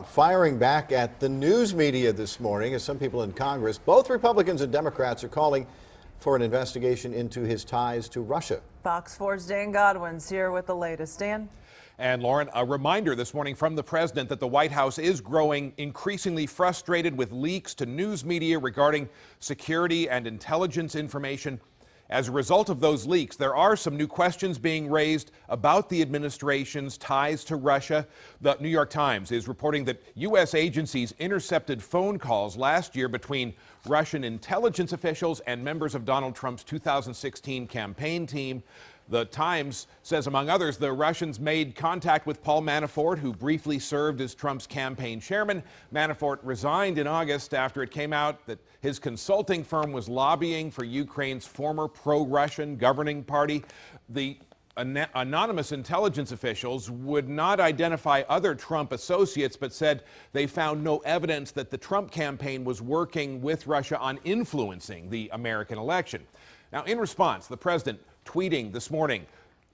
Firing back at the news media this morning as some people in Congress, both Republicans and Democrats, are calling for an investigation into his ties to Russia. Fox 4's Dan Godwin's here with the latest. Dan? And Lauren, a reminder this morning from the president that the White House is growing increasingly frustrated with leaks to news media regarding security and intelligence information. As a result of those leaks, there are some new questions being raised about the administration's ties to Russia. The New York Times is reporting that U.S. agencies intercepted phone calls last year between Russian intelligence officials and members of Donald Trump's 2016 campaign team. The Times says, among others, the Russians made contact with Paul Manafort, who briefly served as Trump's campaign chairman. Manafort resigned in August after it came out that his consulting firm was lobbying for Ukraine's former pro-Russian governing party. The anonymous intelligence officials would not identify other Trump associates, but said they found no evidence that the Trump campaign was working with Russia on influencing the American election. Now, in response, the president tweeting this morning,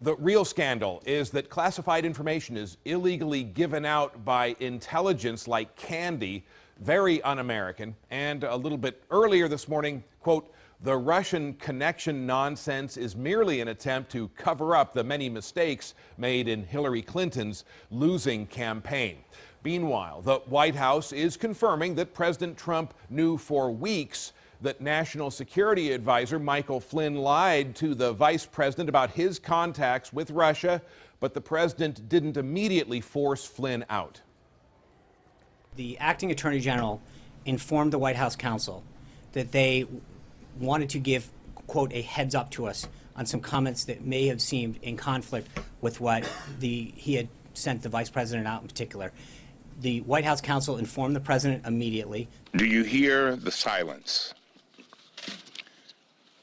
the real scandal is that classified information is illegally given out by intelligence like candy, very un-American. And a little bit earlier this morning, quote, the Russian connection nonsense is merely an attempt to cover up the many mistakes made in Hillary Clinton's losing campaign. Meanwhile, the White House is confirming that President Trump knew for weeks that National Security Advisor Michael Flynn lied to the vice president about his contacts with Russia, but the president didn't immediately force Flynn out. The acting attorney general informed the White House counsel that they wanted to give, quote, a heads up to us on some comments that may have seemed in conflict with what he had sent the vice president out in particular. The White House counsel informed the president immediately. Do you hear the silence?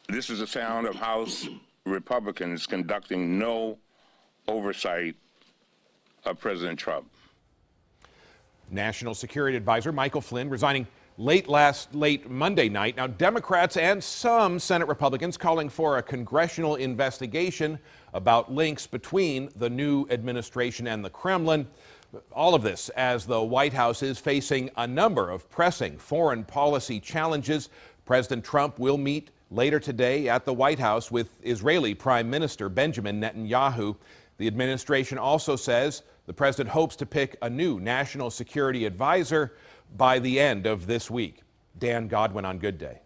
This is the sound of House Republicans conducting no oversight of President Trump. National Security Advisor Michael Flynn resigning late Monday night. Now, Democrats and some Senate Republicans calling for a congressional investigation about links between the new administration and the Kremlin. All of this as the White House is facing a number of pressing foreign policy challenges. President Trump will meet later today at the White House with Israeli Prime Minister Benjamin Netanyahu. The administration also says the president hopes to pick a new national security advisor by the end of this week. Dan Godwin on Good Day.